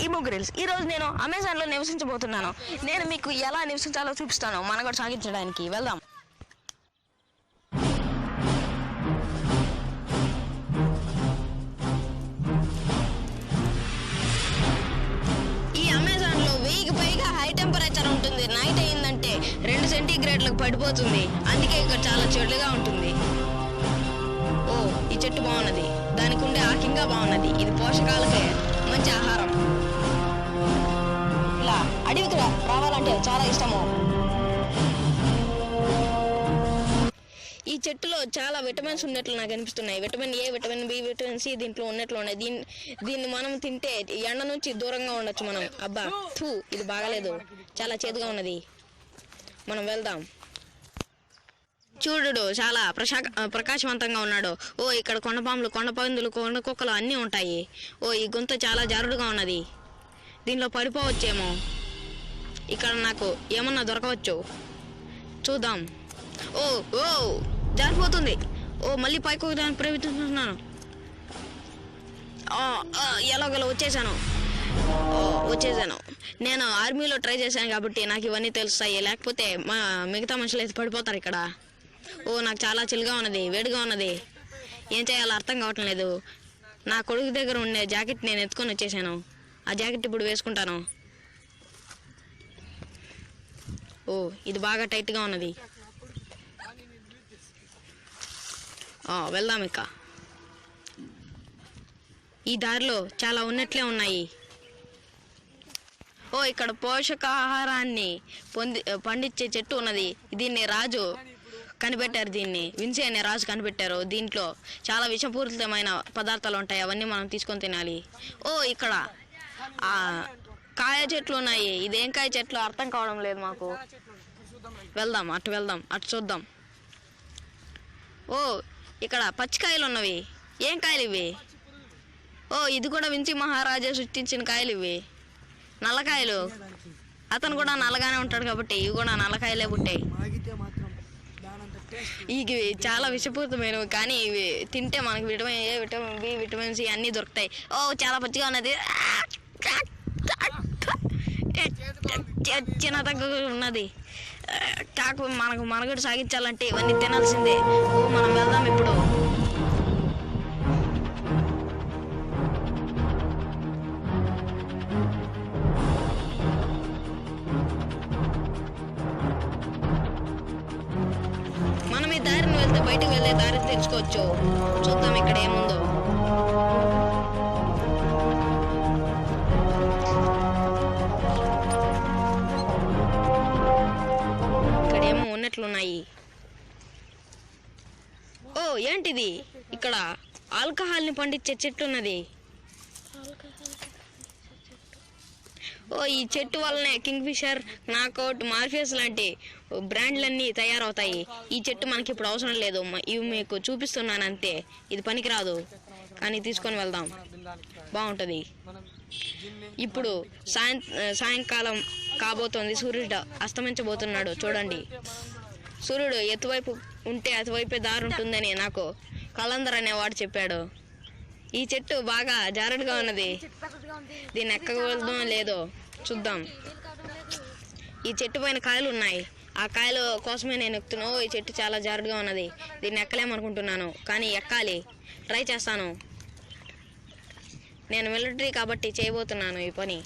ఇమో grills. ఈ రోజు నేను అమెజాన్లో నివసించబోతున్నాను. నేను మీకు ఎలా నివసించాలో చూపిస్తాను. మనగడ సాగించడానికి వెళ్దాం. ఈ అమెజాన్లో 1000కి పైగా హై టెంపరేచర్ ఉంటుంది. నైట్ అయిందంటే 2 సెంటీగ్రేడ్లకు పడిపోతుంది. అందుకే ఇక్కడ చాలా చెడుగా ఉంటుంది. ఓ, ఈ చెట్టు బాగున్నది. దానికి ఉండే ఆకింగా బాగున్నది. ఇది పోషకాలకే మంచి ఆహారం. ఇలా అడవికి రావాలంటే చాలా ఇష్టము. ఈ చెట్టులో చాలా విటమిన్స్ ఉన్నట్లు నాకు అనిపిస్తున్నాయి. Vitamin A, vitamin B, vitamin C దీంట్లో ఉన్నట్లు ఉన్నాయి. దీన్ని మనం తింటే ఎండ నుంచి దూరంగా ఉండొచ్చు మనం. అబ్బా థూ, ఇది బాగలేదు, చాలా చేదుగా ఉన్నది. మనం వెళ్దాం. చూడు, చాలా ప్రకాశవంతంగా ఉన్నాడు. ఓ, ఇక్కడ కొండపాములు, కొండపందులు, కొండ కుక్కలు అన్నీ ఉంటాయి. ఓ, ఈ గుంత చాలా జారుడుగా ఉన్నది. దీనిలో పడిపోవచ్చేమో. ఇక్కడ నాకు ఏమన్నా దొరకవచ్చు. చూద్దాం. ఓ ఓ జారిపోతుంది. ఓ, మళ్ళీ పైకి దాన్ని ప్రయత్నిస్తున్నాను. ఎలాగోలా వచ్చేసాను. నేను ఆర్మీలో ట్రై చేశాను కాబట్టి నాకు ఇవన్నీ తెలుస్తాయి. లేకపోతే మిగతా మనుషులు అయితే పడిపోతారు ఇక్కడ. ఓ, నాకు చాలా చిల్లుగా ఉన్నది, వేడిగా ఉన్నది. ఏం చేయాలో అర్థం కావటం లేదు. నా కొడుకు దగ్గర ఉండే జాకెట్ నేను ఎత్తుకొని వచ్చేసాను. ఆ జాకెట్ ఇప్పుడు వేసుకుంటాను. ఓ, ఇది బాగా టైట్గా ఉన్నది. వెళ్దాం ఇక. ఈ దారిలో చాలా ఉన్నట్లే ఉన్నాయి. ఓ, ఇక్కడ పోషకాహారాన్ని పండించే చెట్టు ఉన్నది. దీన్ని రాజు కనిపెట్టారు. దీన్ని విన్సీ అనే రాజు కనిపెట్టారు. దీంట్లో చాలా విషపూరితమైన పదార్థాలు ఉంటాయి. అవన్నీ మనం తీసుకొని తినాలి. ఓ, ఇక్కడ కాయ చెట్లు ఉన్నాయి. ఇదేం కాయ చెట్లు అర్థం కావడం లేదు మాకు. వెళ్దాం, అటు చూద్దాం. ఓ, ఇక్కడ పచ్చికాయలు ఉన్నవి. ఏం కాయలు ఇవి? ఓ, ఇది కూడా విన్సీ మహారాజా సృష్టించిన కాయలు ఇవి. నల్లకాయలు. అతను కూడా నల్లగానే ఉంటాడు కాబట్టి ఇవి కూడా నల్లకాయలే పుట్టాయి. ఇవి చాలా విషపూరితమైనవి, కానీ ఇవి తింటే మనకి vitamin A, vitamin B, vitamin C అన్నీ దొరుకుతాయి. ఓ, చాలా పచ్చిగా ఉన్నది. చిన్న తగ్గ ఉన్నది. కాకపోతే మనకు మనుగడ సాగించాలంటే ఇవన్నీ తినాల్సిందే. ఓ, మనం వెళ్దాం ఇప్పుడు. మనం ఈ దారిని వెళ్తే బయటకు వెళ్ళే దారి తెచ్చుకోవచ్చు. చూద్దాం ఇక్కడ ఏముందో. ఇక్కడ ఏమో ఉన్నట్లున్నాయి. ఓ, ఏంటిది? ఇక్కడ ఆల్కహాల్ని పండించే చెట్టు ఉన్నది. ఓ, ఈ చెట్టు వల్లనే కింగ్ ఫిషర్, నాకౌట్, మార్ఫియస్ లాంటి బ్రాండ్లన్నీ తయారవుతాయి. ఈ చెట్టు మనకి ఇప్పుడు అవసరం లేదు. ఇవి మీకు చూపిస్తున్నాను అంతే. ఇది పనికిరాదు, కానీ తీసుకొని వెళ్దాం. బాగుంటుంది. ఇప్పుడు సాయంకాలం కాబోతోంది. సూర్యుడు అస్తమించబోతున్నాడు. చూడండి, సూర్యుడు ఎటువైపు ఉంటే అటువైపే దారి ఉంటుందని నాకు కలందర్ అనేవాడు చెప్పాడు. ఈ చెట్టు బాగా జారుడుగా ఉన్నది. దీన్ని ఎక్కగలదో లేదో చూద్దాం. ఈ చెట్టు పైన కాయలు ఉన్నాయి. ఆ కాయల కోసమే నేను ఎక్కుతున్నాను. ఈ చెట్టు చాలా జారుడుగా ఉన్నది. దీన్ని ఎక్కలేమనుకుంటున్నాను, కానీ ఎక్కాలి. ట్రై చేస్తాను. నేను మిలిటరీ కాబట్టి చేయబోతున్నాను ఈ పని.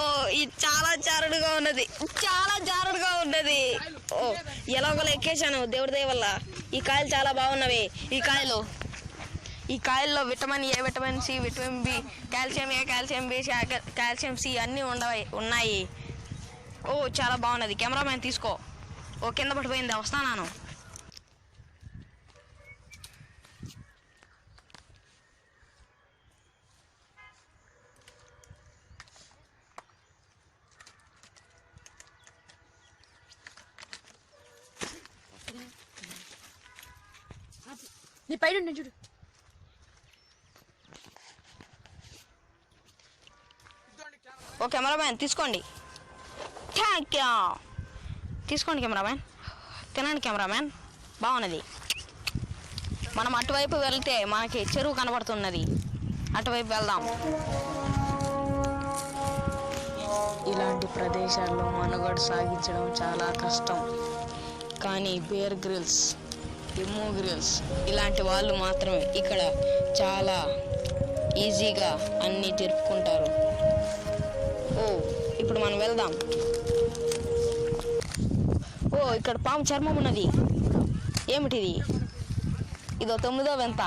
ఓ, ఇది చాలా జారుడుగా ఉన్నది. ఓ, ఎలాగోలా ఎక్కేశాను దేవుడి దయ వల్ల. ఈ కాయలు చాలా బాగున్నవి. ఈ కాయల్లో vitamin A, vitamin C, vitamin B, calcium A, calcium B, calcium C అన్నీ ఉన్నాయి. ఓ, చాలా బాగున్నది. కెమెరామ్యాన్ తీసుకో. ఓ, కింద పడిపోయింది. వస్తాను. నీ పైన చూడు. ఓ, కెమెరామ్యాన్ తీసుకోండి. Thank you. తీసుకోండి కెమెరామ్యాన్. తినండి కెమెరామ్యాన్. బాగున్నది. మనం అటువైపు వెళ్తే మనకి చెరువు కనబడుతున్నది, అటువైపు వెళ్దాం. ఇలాంటి ప్రదేశాల్లో మనుగడ సాగించడం చాలా కష్టం, కానీ బేర్ గ్రిల్స్, ఎమ్మో గ్రిల్స్ ఇలాంటి వాళ్ళు మాత్రమే ఇక్కడ చాలా ఈజీగా అన్నీ జరుపుకుంటారు. ఓ ఇప్పుడు మనం వెళ్దాం. ఓ ఇక్కడ పాము చర్మం ఉన్నది. ఏమిటిది? ఇదో 9వ వింత.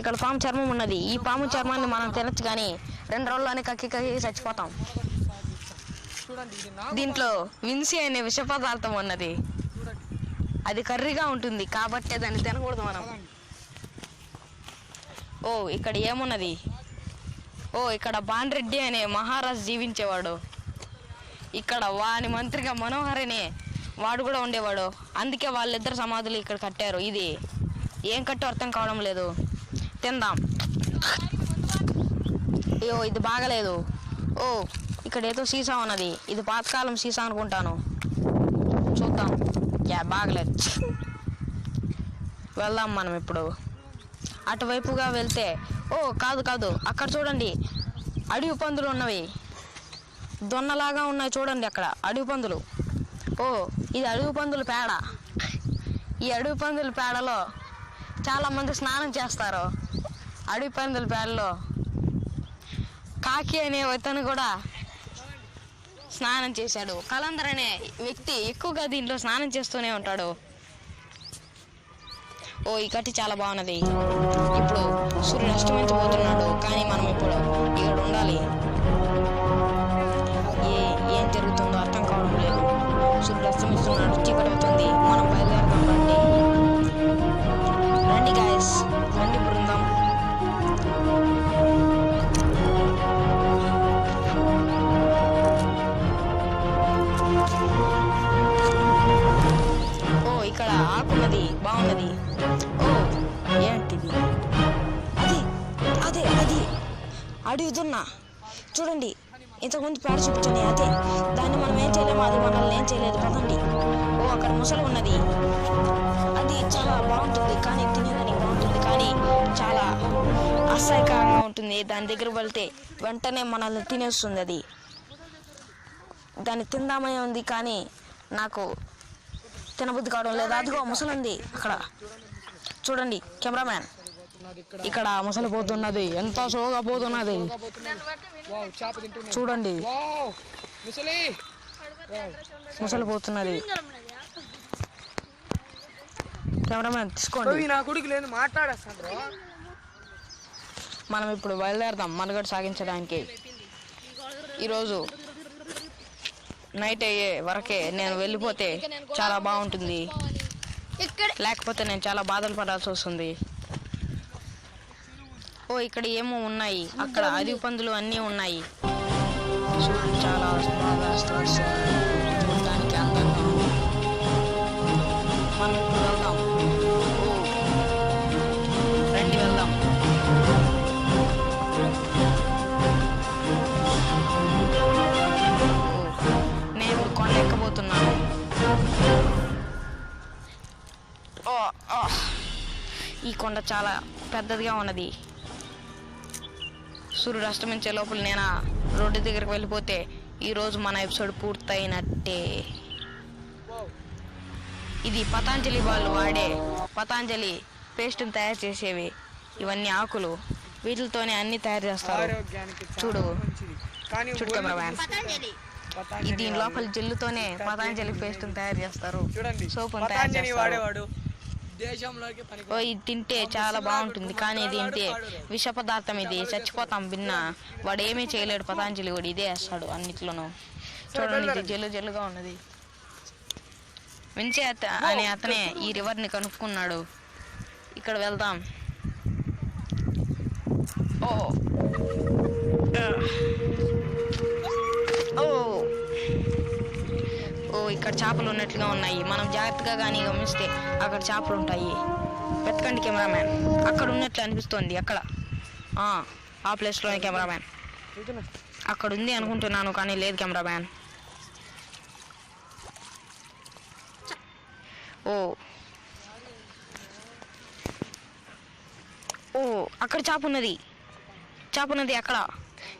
ఇక్కడ పాము చర్మం ఉన్నది. ఈ పాము చర్మాన్ని మనం తినచ్చు, కానీ 2 రోజుల్లోనే కక్కి చచ్చిపోతాం. దీంట్లో విన్సీ అనే విష పదార్థం ఉన్నది. అది కర్రీగా ఉంటుంది కాబట్టి దాన్ని తినకూడదు మనం. ఓ ఇక్కడ ఏమున్నది? ఓ ఇక్కడ బాన్రెడ్డి అనే మహారాజు జీవించేవాడు. ఇక్కడ వాని మంత్రిగా మనోహర్ అనే వాడు కూడా ఉండేవాడు. అందుకే వాళ్ళిద్దరు సమాధులు ఇక్కడ కట్టారు. ఇది ఏం కట్టో అర్థం కావడం లేదు. తిందాం. అయ్యో ఇది బాగలేదు. ఓ ఇక్కడ ఏదో సీసా ఉన్నది. ఇది పాతకాలం సీసా అనుకుంటాను. చూద్దాం. బాగలేదు. వెళ్దాం మనం ఇప్పుడు. అటువైపుగా వెళ్తే ఓ కాదు అక్కడ చూడండి, అడవి పందులు ఉన్నవి. దొన్నలాగా ఉన్నాయి చూడండి అక్కడ అడవి పందులు. ఓ ఇది అడవి పందుల పేడ. ఈ అడవి పందుల పేడలో చాలామంది స్నానం చేస్తారు. అడవి పందుల పేడలో కాకి అనే అతను కూడా స్నానం చేశాడు. కలందర్ అనే వ్యక్తి ఎక్కువగా దీంట్లో స్నానం చేస్తూనే ఉంటాడు. ఓ ఈ కట్టి చాలా బాగున్నది. ఇప్పుడు సూర్యుడు అస్తమించబోతున్నాడు, కానీ మనం ఇప్పుడు ఇక్కడ ఉండాలి. ఏం జరుగుతుందో అర్థం కావడం లేదు. సూర్యుడు అస్తమిస్తున్నాడు, చీకటి అవుతుంది. మనం బయలుదేరదాం. రండి గాయస్, రండి బృందం. ఓ ఇక్కడ ఆకున్నది, బాగున్నది. ఓ ఏంటిది? అది అడుగుతున్నా చూడండి. ఇంతకుముందు పేడ చూపించండి. అదే దాన్ని మనం ఏం చేయలేము, అది మనల్ని ఏం చేయలేదు. పదండి. ఓ అక్కడ ముసలి ఉన్నది. అది చాలా బాగుంటుంది, కానీ తినేదానికి బాగుంటుంది, కానీ చాలా అసహ్యకరంగా ఉంటుంది. దాని దగ్గర వెళ్తే వెంటనే మనల్ని తినేస్తుంది. అది దాన్ని తిందామని ఉంది, కానీ నాకు తినబుద్ధి కావడం లేదు. అదిగో ముసలి ఉంది అక్కడ. చూడండి కెమెరామ్యాన్, ఇక్కడ ముసలి పోతున్నది. ఎంత సోగా పోతున్నది చూడండి. ముసలి పోతున్నది. కెమెరామ్యాన్ తీసుకోండి. మనం ఇప్పుడు బయలుదేరదాం మనుగడ సాగించడానికి. ఈరోజు నైట్ అయ్యే వరకే నేను వెళ్ళిపోతే చాలా బాగుంటుంది, లేకపోతే నేను చాలా బాధలు పడాల్సి వస్తుంది. ఓ ఇక్కడ ఏమో ఉన్నాయి. అక్కడ అడవి పందులు అన్నీ ఉన్నాయి. చాలా బాగా చూడటానికి అందంగా ఉంది. మనం ఇప్పుడు వెళ్దాం. ఓ రండి వెళ్దాం. నేను ఇప్పుడు కొండ ఎక్కబోతున్నాను. ఈ కొండ చాలా పెద్దదిగా ఉన్నది. సూర్యుడు అస్తమించే లోపల నేను రోడ్డు దగ్గరికి వెళ్ళిపోతే ఈరోజు మన ఎపిసోడ్ పూర్తయినట్టే. ఇది పతాంజలి వాళ్ళు వాడే పతాంజలి పేస్ట్ని తయారు చేసేవి. ఇవన్నీ ఆకులు, వీటితోనే అన్ని తయారు చేస్తారు. చూడు కెమెరామ్యాన్, దీని లోపల జెల్లుతోనే పతాంజలి పేస్ట్ని తయారు చేస్తారు, సోపుని తయారు చేస్తారు. ఓ ఇది తింటే చాలా బాగుంటుంది, కానీ ఇది తింటే విష పదార్థం. ఇది చచ్చిపోతాం భిన్న. వాడు ఏమీ చేయలేడు పతాంజలి, వాడు ఇదే వేస్తాడు అన్నిట్లోనూ. చూడండి ఇది జల్లు జల్లుగా ఉన్నది. విన్సీ అనే అతనే ఈ రివర్ని కనుక్కున్నాడు. ఇక్కడ వెళ్దాం. ఓ ఓ ఇక్కడ చేపలు ఉన్నట్లుగా ఉన్నాయి. మనం జాగ్రత్తగా కానీ గమనిస్తే అక్కడ చేపలు ఉంటాయి. వెతకండి కెమెరామ్యాన్. అక్కడ ఉన్నట్లు అనిపిస్తోంది. అక్కడ ఆ ప్లేస్లోనే కెమెరామ్యాన్. అక్కడ ఉంది అనుకుంటున్నాను, కానీ లేదు కెమెరామ్యాన్. ఓ అక్కడ చేప ఉన్నది అక్కడ.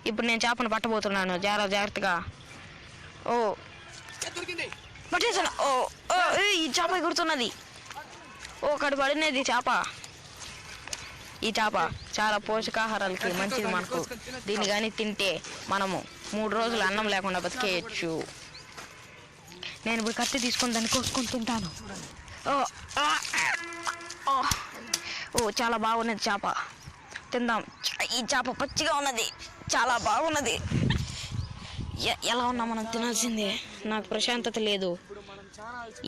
ఇప్పుడు నేను చేపను పట్టబోతున్నాను. జాగ్రత్తగా. ఓ పట్టేసాను. ఈ చేప ఎగురుతున్నది. అక్కడ పడినది చేప. ఈ చేప చాలా పోషకాహారాలకి మంచిది మనకు. దీన్ని కానీ తింటే మనము 3 రోజులు అన్నం లేకుండా బతికేయచ్చు. నేను ఇప్పుడు కత్తి తీసుకొని దాన్ని కోసుకొని తింటాను. చాలా బాగున్నది చేప. తిందాం. ఈ చేప పచ్చిగా ఉన్నది, చాలా బాగున్నది. ఎలా ఉన్నా మనం తినాల్సిందే. నాకు ప్రశాంతత లేదు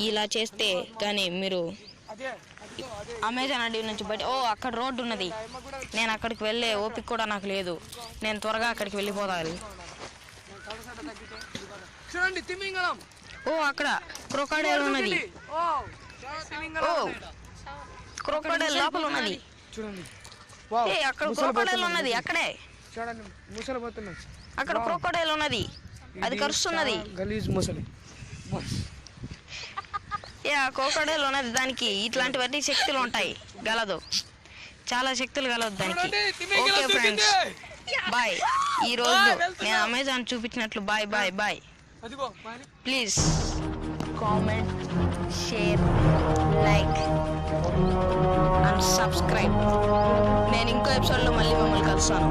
ఇలా చేస్తే. కానీ మీరు అమెజాన్ అడవి నుంచి బయట అక్కడ రోడ్డు ఉన్నది. నేను అక్కడికి వెళ్ళే ఓపిక కూడా నాకు లేదు. నేను త్వరగా అక్కడికి వెళ్ళిపోవాలి. అక్కడ క్రొకోడైల్ ఉన్నది. క్రొకోడైల్ లోపల ఉన్నది. అక్కడ క్రొకోడైల్ ఉన్నది. అక్కడే అక్కడ క్రొకోడైల్ ఉన్నది. అది కరుస్తున్నది. క్రొకోడైల్ ఉన్నది. దానికి ఇట్లాంటివన్నీ శక్తులు ఉంటాయి. చాలా శక్తులు గలదు దానికి. Okay friends, bye. ఈరోజు నేను అమెజాన్ చూపించినట్లు bye. Please comment, share, like and subscribe. నేను ఇంకో ఎపిసోడ్లో మళ్ళీ మిమ్మల్ని కలుస్తాను.